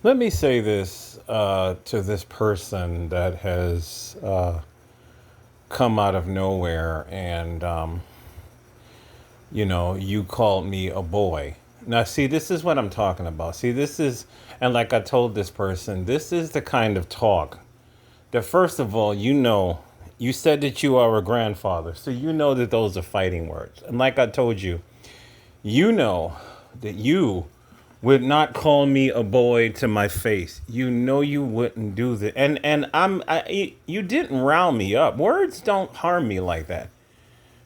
Let me say this to this person that has come out of nowhere and, you called me a boy. Now, see, this is what I'm talking about. See, this is, and like I told this person, this is the kind of talk that, first of all, you said that you are a grandfather. So you know that those are fighting words. And like I told you, you know that you would not call me a boy to my face. You know you wouldn't do that. You didn't rile me up. Words don't harm me like that,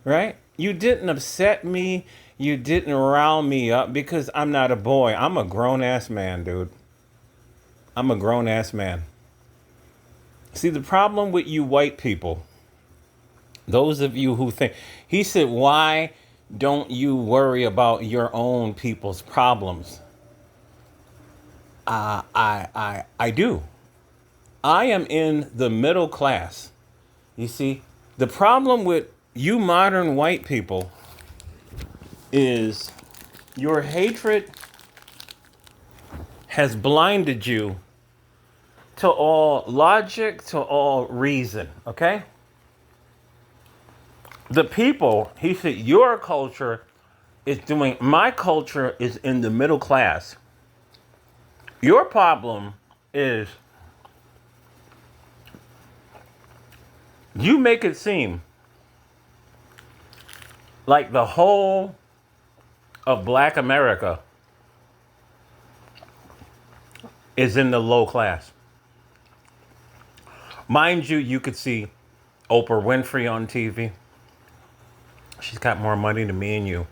right? You didn't upset me. You didn't rile me up because I'm not a boy. I'm a grown ass man, dude. I'm a grown ass man. See, the problem with you white people, those of you who think, he said, why don't you worry about your own people's problems? I do. I am in the middle class. You see, the problem with you modern white people is your hatred has blinded you to all logic, to all reason, okay? The people, he said, your culture is doing, my culture is in the middle class. Your problem is you make it seem like the whole of black America is in the low class. Mind you, you could see Oprah Winfrey on TV. She's got more money than me and you.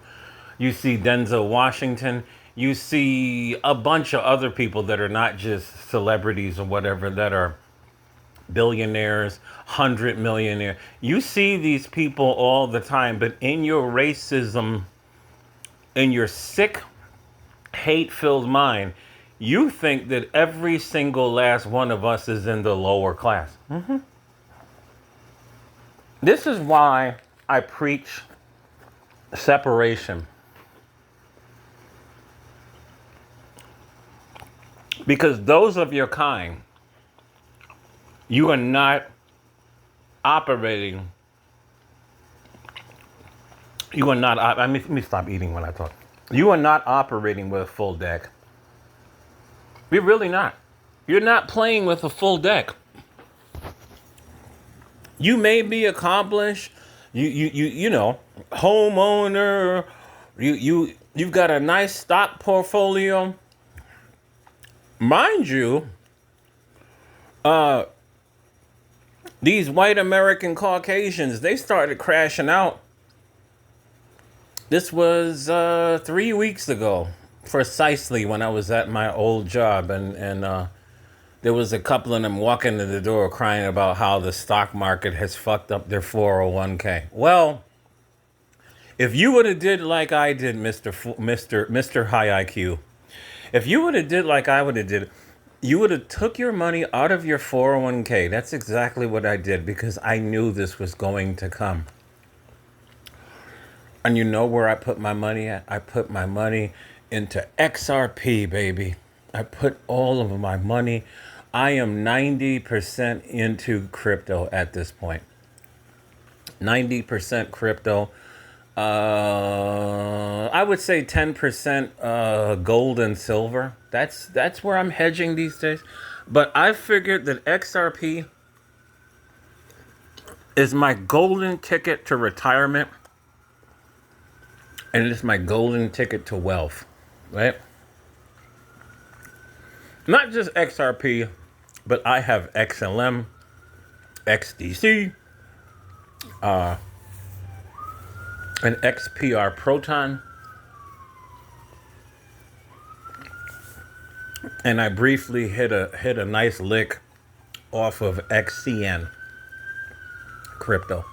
You see Denzel Washington. You see a bunch of other people that are not just celebrities or whatever, that are billionaires, 100 millionaires. You see these people all the time, but in your racism, in your sick, hate-filled mind, you think that every single last one of us is in the lower class. This is why I preach separation. Because those of your kind, you are not operating. You are not. Let me stop eating when I talk. You are not operating with a full deck. You're really not. You're not playing with a full deck. You may be accomplished. You know, homeowner. You've got a nice stock portfolio. Mind you, these white American Caucasians, they started crashing out. This was 3 weeks ago, precisely when I was at my old job, and there was a couple of them walking to the door crying about how the stock market has fucked up their 401k. Well, if you would have did like I did, Mr. High IQ, if you would have did like I would have did, you would have took your money out of your 401k. That's exactly what I did because I knew this was going to come. And you know where I put my money at? I put my money into XRP, baby. I put all of my money. I am 90% into crypto at this point. 90% crypto. I would say 10% gold and silver. That's where I'm hedging these days. But I figured that XRP is my golden ticket to retirement, and it's my golden ticket to wealth, right? Not just XRP, but I have XLM, XDC, an XPR Proton, and I briefly hit a nice lick off of XCN crypto.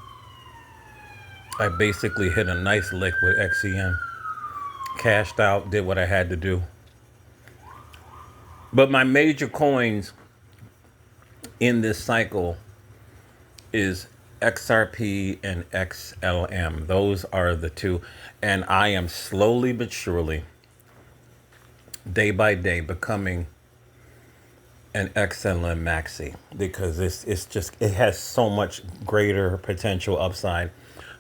I basically hit a nice lick with XCN. Cashed out, did what I had to do. But my major coins in this cycle is XRP and XLM. Those are the two. And I am slowly but surely, day by day, becoming and XLM Maxi because it's just it has so much greater potential upside.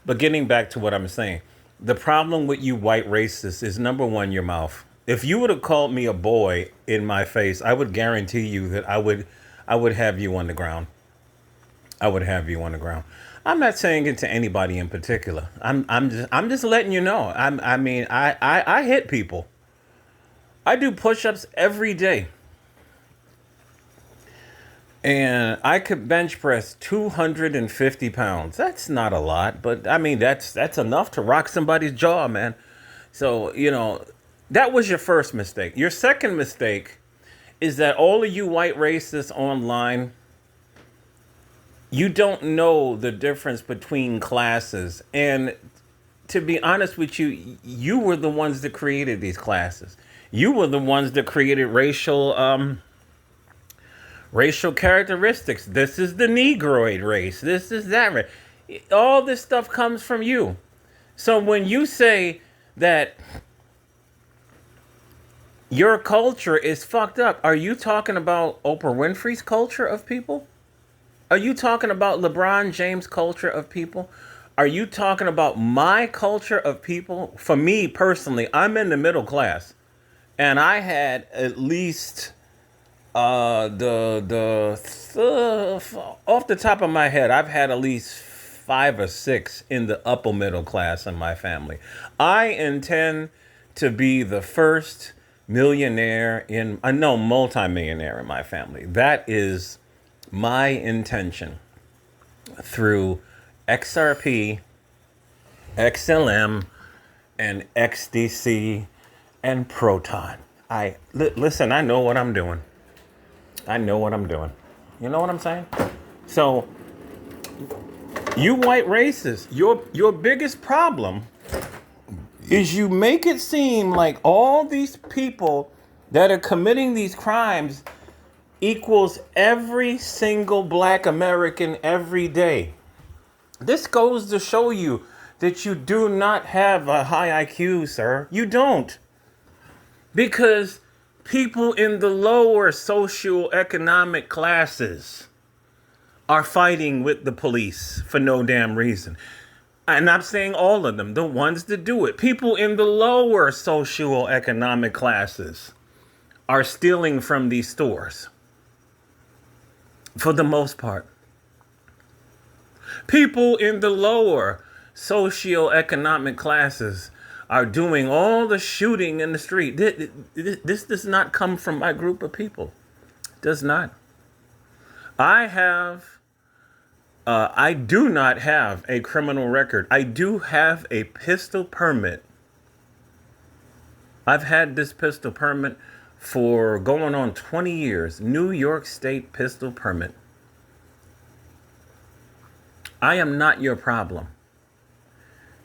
But getting back to what I'm saying, the problem with you white racists is number one, your mouth. If you would have called me a boy in my face, I would guarantee you that I would have you on the ground. I would have you on the ground. I'm not saying it to anybody in particular. I'm just letting you know. I hit people. I do push-ups every day. And I could bench press 250 pounds. That's not a lot, but I mean that's enough to rock somebody's jaw, man. So, that was your first mistake. Your second mistake is that all of you white racists online, you don't know the difference between classes. And to be honest with you, you were the ones that created these classes. You were the ones that created racial characteristics. This is the Negroid race. This is that race. All this stuff comes from you. So when you say that your culture is fucked up, are you talking about Oprah Winfrey's culture of people? Are you talking about LeBron James' culture of people? Are you talking about my culture of people? For me personally, I'm in the middle class, and I had at least off the top of my head, I've had at least 5 or 6 in the upper middle class in my family. I intend to be the first millionaire no, multimillionaire in my family. That is my intention through XRP, XLM, and XDC and Proton. Listen, I know what I'm doing. I know what I'm doing. You know what I'm saying? So, you white racists, your biggest problem is you make it seem like all these people that are committing these crimes equals every single black American every day. This goes to show you that you do not have a high IQ, sir. You don't. Because people in the lower socioeconomic classes are fighting with the police for no damn reason. And I'm saying all of them, the ones that do it. People in the lower socioeconomic classes are stealing from these stores. For the most part. People in the lower socioeconomic classes are doing all the shooting in the street. This does not come from my group of people. It does not. I do not have a criminal record. I do have a pistol permit. I've had this pistol permit for going on 20 years. New York State pistol permit. I am not your problem.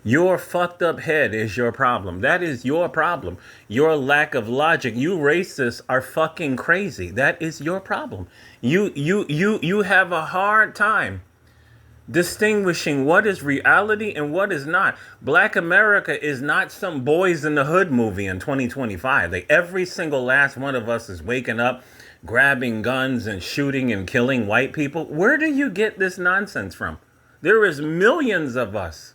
Your fucked up head is your problem. That is your problem. Your lack of logic. You racists are fucking crazy. That is your problem. You have a hard time distinguishing what is reality and what is not. Black America is not some Boys in the Hood movie in 2025. Every single last one of us is waking up, grabbing guns and shooting and killing white people. Where do you get this nonsense from? There is millions of us.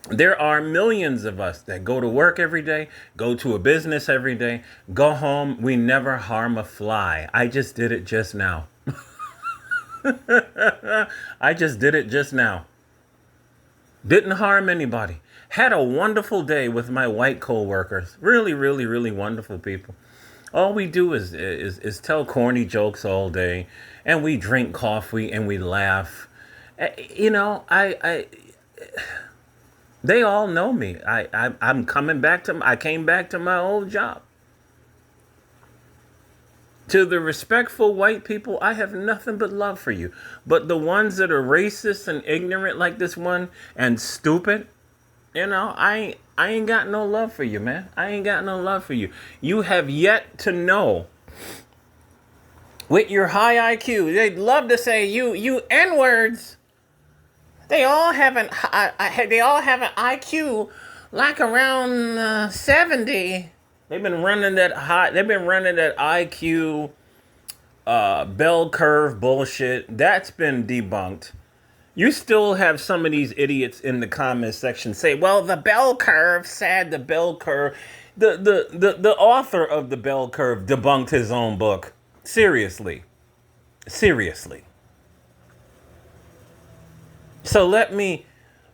There are millions of us that go to work every day, go to a business every day, go home. We never harm a fly. I just did it just now. I just did it just now. Didn't harm anybody. Had a wonderful day with my white co-workers. Really, really, really wonderful people. All we do is tell corny jokes all day, and we drink coffee and we laugh. They all know me. I'm coming back to. I came back to my old job. To the respectful white people, I have nothing but love for you. But the ones that are racist and ignorant like this one and stupid, I ain't got no love for you, man. I ain't got no love for you. You have yet to know. With your high IQ, they'd love to say you N-words. They all have an IQ like around 70. They've been running that IQ bell curve bullshit. That's been debunked. You still have some of these idiots in the comments section say, well, the bell curve said the bell curve. The author of the bell curve debunked his own book. Seriously. Seriously. So let me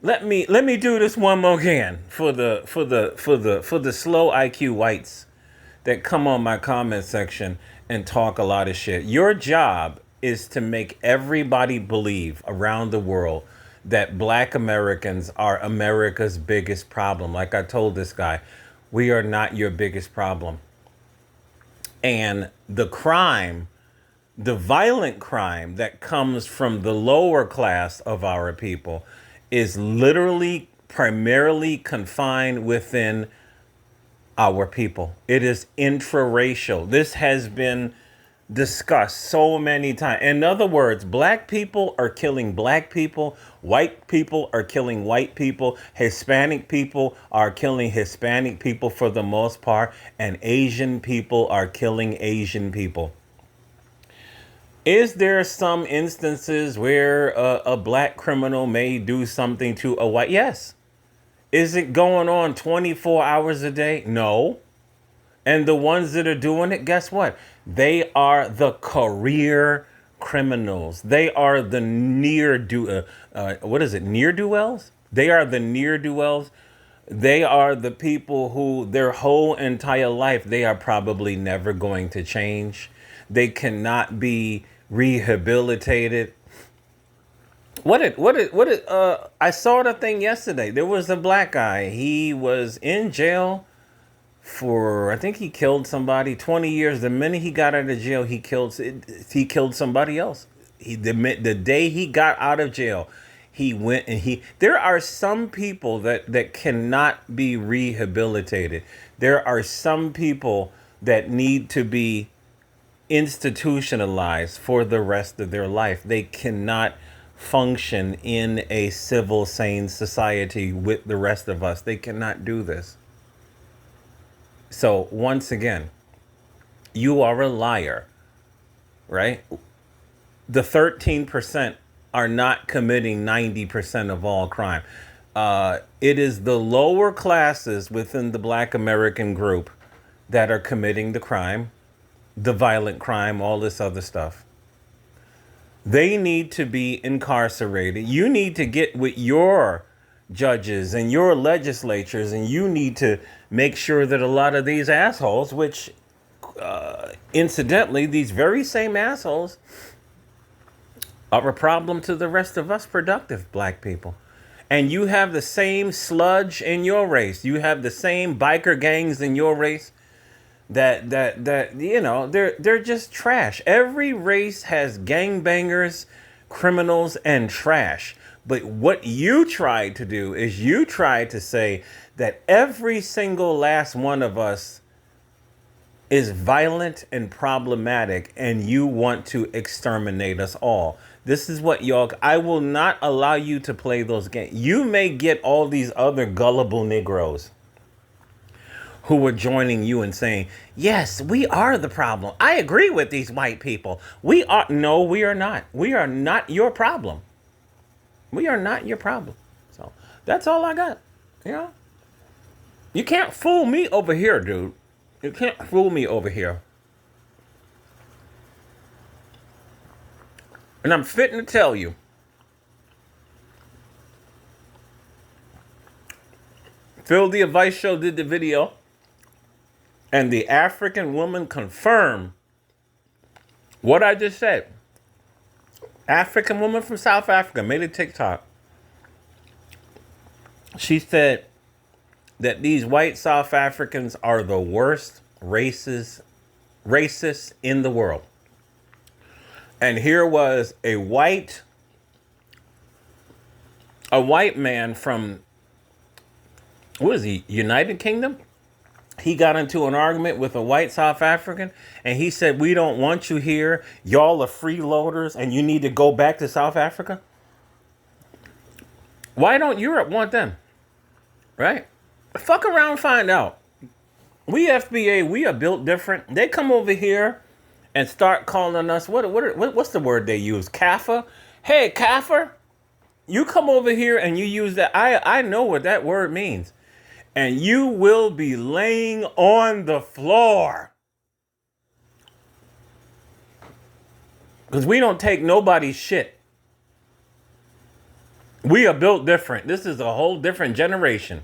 do this one more again for the slow IQ whites that come on my comment section and talk a lot of shit. Your job is to make everybody believe around the world that black Americans are America's biggest problem. Like I told this guy, we are not your biggest problem. And the violent crime that comes from the lower class of our people is literally primarily confined within our people. It is intraracial. This has been discussed so many times. In other words, black people are killing black people, white people are killing white people, Hispanic people are killing Hispanic people for the most part, and Asian people are killing Asian people. Is there some instances where a black criminal may do something to a white? Yes. Is it going on 24 hours a day? No. And the ones that are doing it, guess what? They are the career criminals. They are the ne'er-do-wells? They are the ne'er-do-wells. They are the people who their whole entire life, they are probably never going to change. They cannot be rehabilitated. I saw the thing yesterday. There was a black guy. He was in jail for, I think he killed somebody, 20 years. The minute he got out of jail, he killed somebody else. The day he got out of jail, he went and there are some people that cannot be rehabilitated. There are some people that need to be institutionalized for the rest of their life. They cannot function in a civil, sane society with the rest of us. They cannot do this. So once again, you are a liar, right? The 13% are not committing 90% of all crime. It is the lower classes within the black American group that are committing the crime, the violent crime, all this other stuff. They need to be incarcerated. You need to get with your judges and your legislatures, and you need to make sure that a lot of these assholes, which incidentally, these very same assholes are a problem to the rest of us productive black people. And you have the same sludge in your race. You have the same biker gangs in your race that they're just trash. Every race has gangbangers, criminals, and trash. But what you try to do is you try to say that every single last one of us is violent and problematic, and you want to exterminate us all. This is what I will not allow you to play those games. You may get all these other gullible Negroes who are joining you and saying, yes, we are the problem. I agree with these white people. No, we are not. We are not your problem. We are not your problem. So that's all I got. You can't fool me over here, dude. You can't fool me over here. And I'm fitting to tell you, Phil the Advice Show did the video, and the African woman confirmed what I just said. African woman from South Africa made a TikTok. She said that these white South Africans are the worst racists in the world. And here was a white man from, what is he, United Kingdom? He got into an argument with a white South African, and he said, we don't want you here. Y'all are freeloaders, and you need to go back to South Africa. Why don't Europe want them? Right? Fuck around and find out. We FBA, we are built different. They come over here, and start calling us what's the word they use? Kafir? Hey, Kafir, you come over here and you use that. I know what that word means. And you will be laying on the floor. Because we don't take nobody's shit. We are built different. This is a whole different generation.